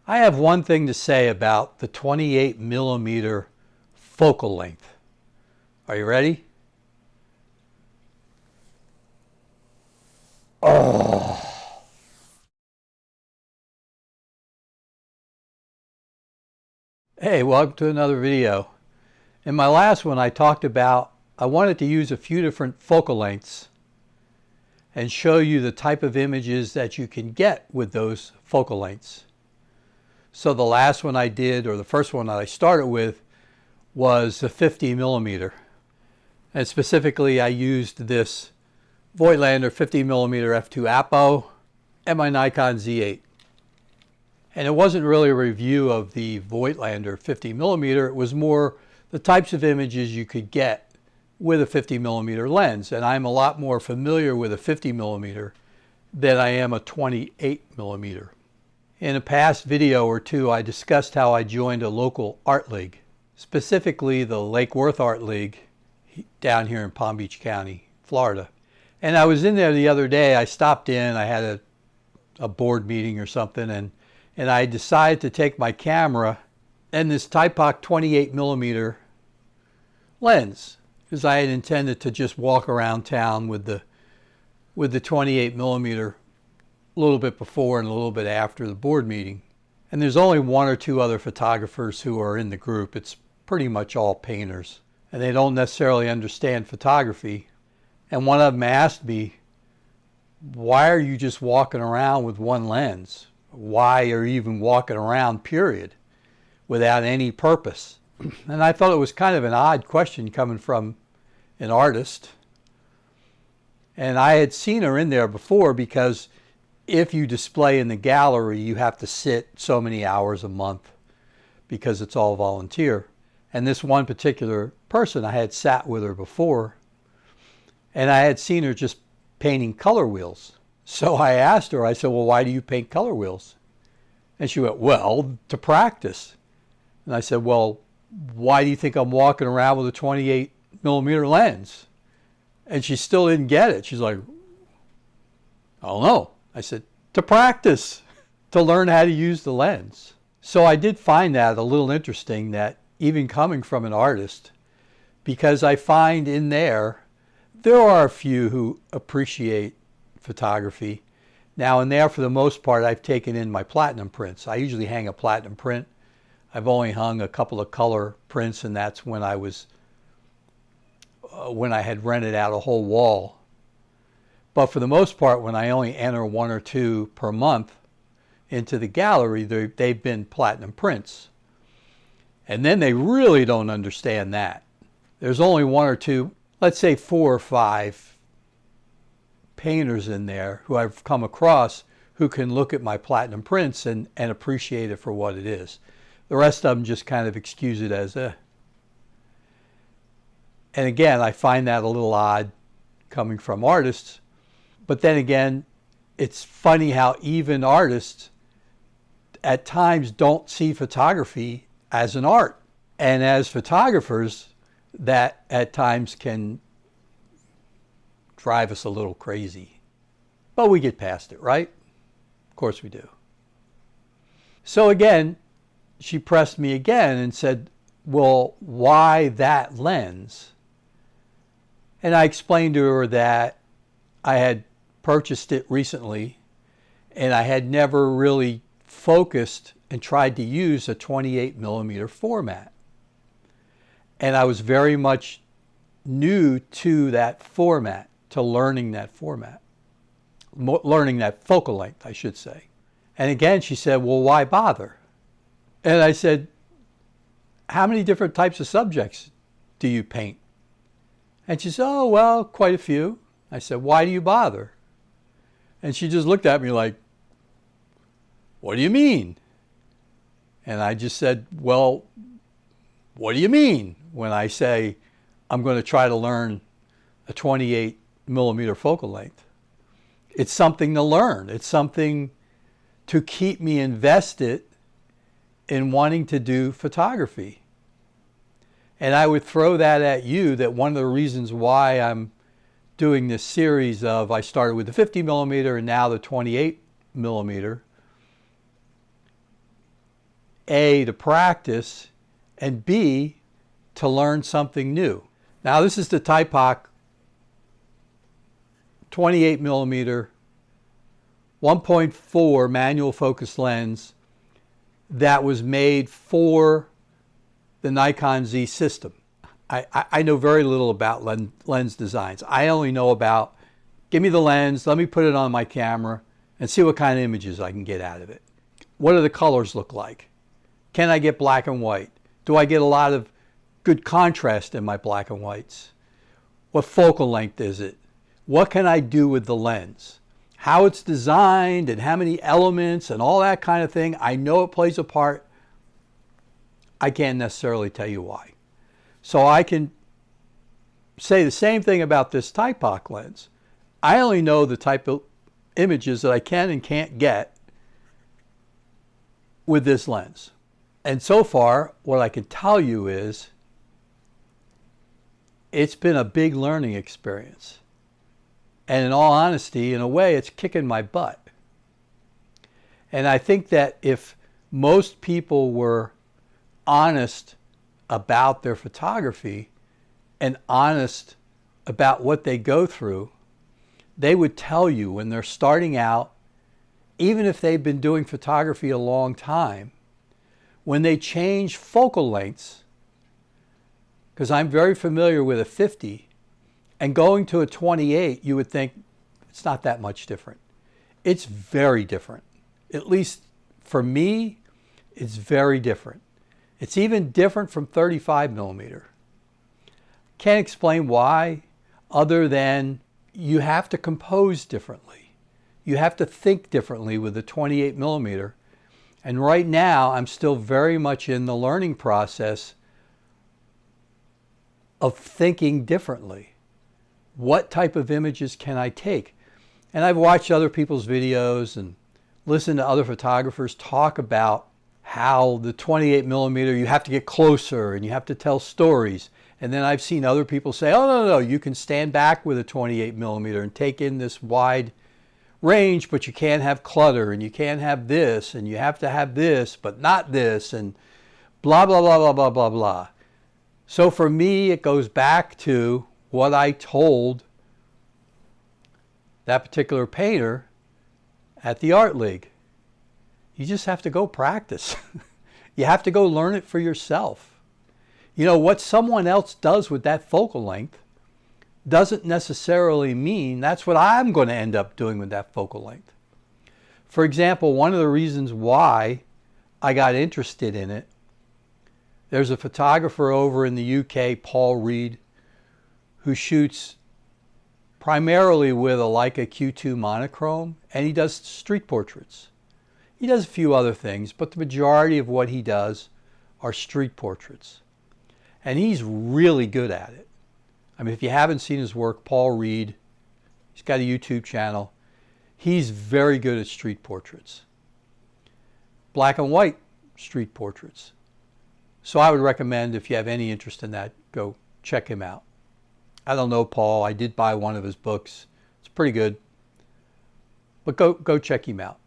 I have one thing to say about the 28mm focal length. Are you ready? Oh. Hey, welcome to another video. In my last one I talked about I wanted to use a few different focal lengths and show you the type of images that you can get with those focal lengths. So the last one I did, or the first one that I started with, was the 50mm. And specifically I used this Voigtlander 50mm f2 Apo and my Nikon Z8. And it wasn't really a review of the Voigtlander 50mm, it was more the types of images you could get with a 50mm lens. And I'm a lot more familiar with a 50mm than I am a 28mm. In a past video or two, I discussed how I joined a local art league, specifically the Lake Worth Art League down here in Palm Beach County, Florida. And I was in there the other day. I stopped in, I had a board meeting or something, and I decided to take my camera and this Thypoch 28mm lens, because I had intended to just walk around town with the 28mm a little bit before and a little bit after the board meeting. And there's only one or two other photographers who are in the group. It's pretty much all painters, and they don't necessarily understand photography. And one of them asked me, why are you just walking around with one lens? Why are you even walking around, period, without any purpose? And I thought it was kind of an odd question coming from an artist. And I had seen her in there before, because if you display in the gallery, you have to sit so many hours a month because it's all volunteer. And this one particular person, I had sat with her before, and I had seen her just painting color wheels. So I asked her, I said, well, why do you paint color wheels? And she went, well, to practice. And I said, well, why do you think I'm walking around with a 28mm lens? And she still didn't get it. She's like, I don't know. I said, to practice, to learn how to use the lens. So I did find that a little interesting, that even coming from an artist, because I find in there are a few who appreciate photography. Now in there, for the most part, I've taken in my platinum prints. I usually hang a platinum print. I've only hung a couple of color prints, and that's when I was, when I had rented out a whole wall. But for the most part, when I only enter one or two per month into the gallery, they've been platinum prints. And then they really don't understand that. There's only one or two, let's say 4 or 5 painters in there who I've come across who can look at my platinum prints and appreciate it for what it is. The rest of them just kind of excuse it as a... And again, I find that a little odd coming from artists. But then again, it's funny how even artists at times don't see photography as an art. And as photographers, that at times can drive us a little crazy. But we get past it, right? Of course we do. So again, she pressed me again and said, well, why that lens? And I explained to her that I had purchased it recently, and I had never really focused and tried to use a 28mm format. And I was very much new to that format, to learning that format, learning that focal length, I should say. And again, she said, well, why bother? And I said, how many different types of subjects do you paint? And she said, oh, well, quite a few. I said, why do you bother? And she just looked at me like, what do you mean? And I just said, well, what do you mean when I say I'm going to try to learn a 28mm focal length? It's something to learn. It's something to keep me invested in wanting to do photography. And I would throw that at you, that one of the reasons why I'm doing this series of, I started with the 50mm and now the 28mm, A, to practice, and B, to learn something new. Now this is the Thypoch 28 millimeter 1.4 manual focus lens that was made for the Nikon Z system. I know very little about lens designs. I only know about, give me the lens, let me put it on my camera and see what kind of images I can get out of it. What do the colors look like? Can I get black and white? Do I get a lot of good contrast in my black and whites? What focal length is it? What can I do with the lens? How it's designed and how many elements and all that kind of thing. I know it plays a part. I can't necessarily tell you why. So I can say the same thing about this Thypoch lens. I only know the type of images that I can and can't get with this lens. And so far, what I can tell you is it's been a big learning experience. And in all honesty, in a way, it's kicking my butt. And I think that if most people were honest about their photography and honest about what they go through, they would tell you when they're starting out, even if they've been doing photography a long time, when they change focal lengths, because I'm very familiar with a 50, and going to a 28, you would think it's not that much different. It's very different. At least for me, it's very different. It's even different from 35 millimeter. Can't explain why, other than you have to compose differently. You have to think differently with the 28 millimeter. And right now, I'm still very much in the learning process of thinking differently. What type of images can I take? And I've watched other people's videos and listened to other photographers talk about how the 28 millimeter, you have to get closer and you have to tell stories. And then I've seen other people say, oh, no, you can stand back with a 28 millimeter and take in this wide range, but you can't have clutter and you can't have this and you have to have this, but not this, and blah, blah, blah, blah, blah, blah, blah. So for me, it goes back to what I told that particular painter at the Art League. You just have to go practice. You have to go learn it for yourself. You know, what someone else does with that focal length doesn't necessarily mean that's what I'm going to end up doing with that focal length. For example, one of the reasons why I got interested in it, there's a photographer over in the UK, Paul Reed, who shoots primarily with a Leica Q2 monochrome, and he does street portraits. He does a few other things, but the majority of what he does are street portraits. And he's really good at it. I mean, if you haven't seen his work, Paul Reed, he's got a YouTube channel. He's very good at street portraits. Black and white street portraits. So I would recommend, if you have any interest in that, go check him out. I don't know Paul. I did buy one of his books. It's pretty good. But go check him out.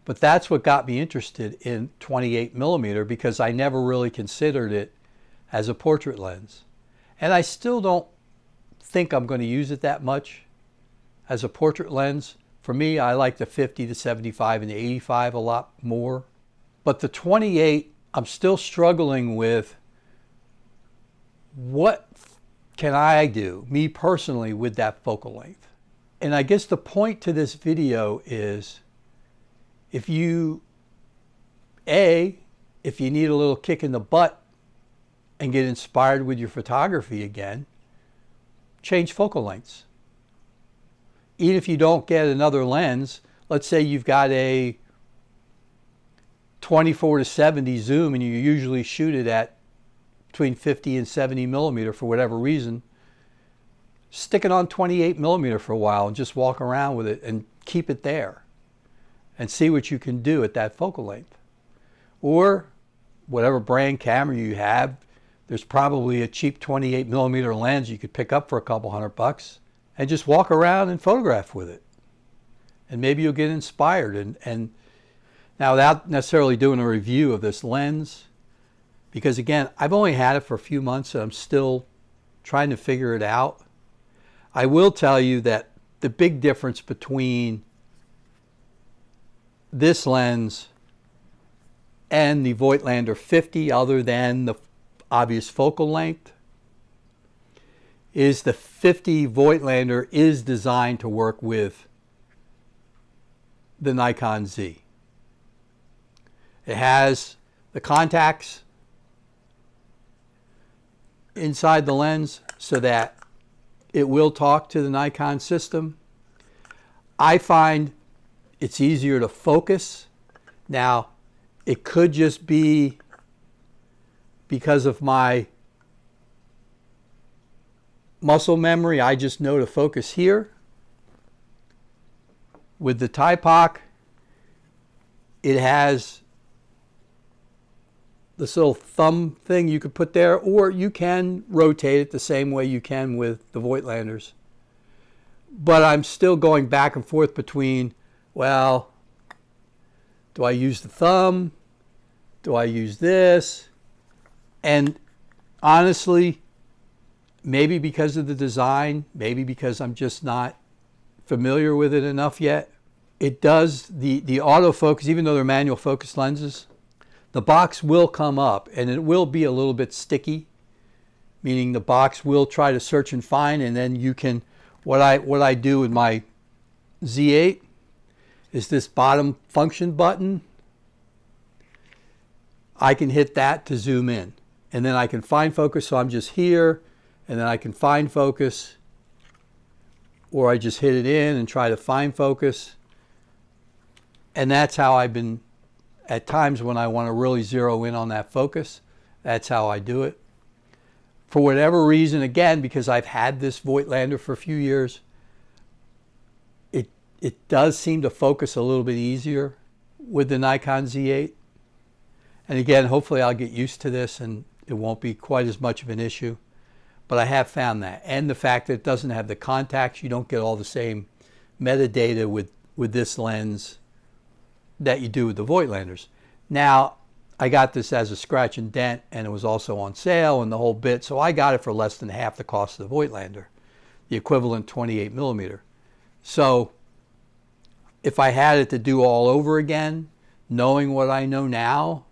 But that's what got me interested in 28 millimeter, because I never really considered it as a portrait lens. And I still don't think I'm going to use it that much as a portrait lens. For me, I like the 50, the 75, and the 85 a lot more. But the 28, I'm still struggling with what can I do, me personally, with that focal length. And I guess the point to this video is, if you need a little kick in the butt and get inspired with your photography again, change focal lengths. Even if you don't get another lens, let's say you've got a 24 to 70 zoom and you usually shoot it at between 50 and 70 millimeter for whatever reason, stick it on 28 millimeter for a while and just walk around with it and keep it there and see what you can do at that focal length. Or whatever brand camera you have, there's probably a cheap 28 millimeter lens you could pick up for a couple $100 and just walk around and photograph with it. And maybe you'll get inspired. And Now, without necessarily doing a review of this lens, because again, I've only had it for a few months and I'm still trying to figure it out. I will tell you that the big difference between this lens and the Voigtlander 50, other than the obvious focal length, is the 50 Voigtlander is designed to work with the Nikon Z. It has the contacts inside the lens so that it will talk to the Nikon system. I find it's easier to focus. Now, it could just be because of my muscle memory. I just know to focus here. With the Thypoch, it has this little thumb thing you could put there, or you can rotate it the same way you can with the Voigtlanders. But I'm still going back and forth between, well, do I use the thumb? Do I use this? And honestly, maybe because of the design, maybe because I'm just not familiar with it enough yet, it does, the autofocus, even though they're manual focus lenses, the box will come up and it will be a little bit sticky, meaning the box will try to search and find, and then you can, what I do with my Z8 is this bottom function button. I can hit that to zoom in, and then I can find focus, so I'm just here, and then I can find focus, or I just hit it in and try to find focus. And that's how I've been, at times when I want to really zero in on that focus, that's how I do it. For whatever reason, again, because I've had this Voigtlander for a few years, it does seem to focus a little bit easier with the Nikon Z8. And again, hopefully I'll get used to this and it won't be quite as much of an issue. But I have found that. And the fact that it doesn't have the contacts, you don't get all the same metadata with this lens that you do with the Voigtlanders. Now, I got this as a scratch and dent, and it was also on sale and the whole bit, so I got it for less than half the cost of the Voigtlander, the equivalent 28 millimeter. So if I had it to do all over again, knowing what I know now,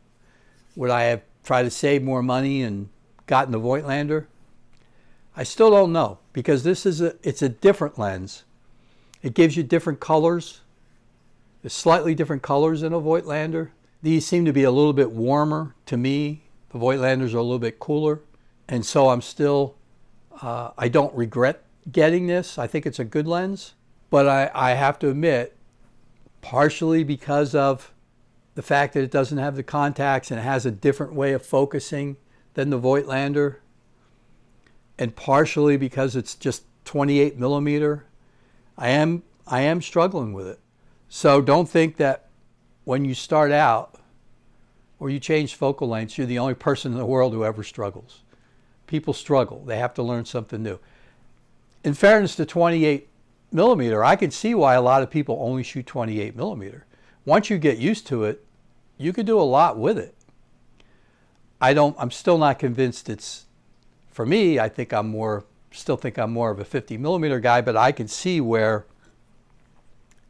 would I have tried to save more money and gotten the Voigtlander? I still don't know, because this is it's a different lens. It gives you different colors. There's slightly different colors in a Voigtlander. These seem to be a little bit warmer to me. The Voigtlanders are a little bit cooler. And so I'm still, I don't regret getting this. I think it's a good lens. But I have to admit, partially because of the fact that it doesn't have the contacts and it has a different way of focusing than the Voigtlander, and partially because it's just 28 millimeter, I am struggling with it. So don't think that when you start out or you change focal lengths, you're the only person in the world who ever struggles. People struggle. They have to learn something new. In fairness to 28 millimeter, I can see why a lot of people only shoot 28 millimeter. Once you get used to it, you can do a lot with it. I'm still not convinced it's, for me, I think still think I'm more of a 50 millimeter guy, but I can see where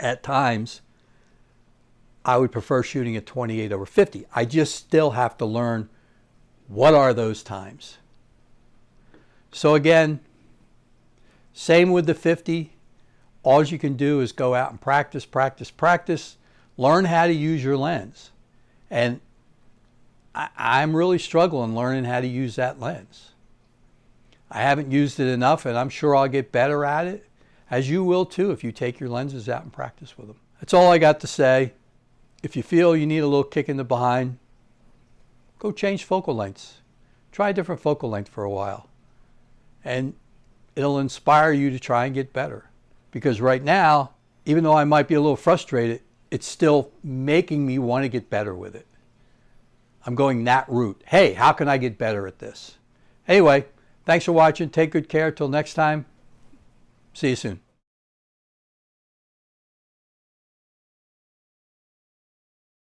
at times I would prefer shooting at 28 over 50. I just still have to learn what are those times. So again, same with the 50. All you can do is go out and practice, practice, practice. Learn how to use your lens. And I'm really struggling learning how to use that lens. I haven't used it enough, and I'm sure I'll get better at it, as you will too if you take your lenses out and practice with them. That's all I got to say. If you feel you need a little kick in the behind, go change focal lengths. Try a different focal length for a while. And it'll inspire you to try and get better. Because right now, even though I might be a little frustrated, it's still making me want to get better with it. I'm going that route. Hey, how can I get better at this? Anyway, thanks for watching. Take good care. Till next time. See you soon.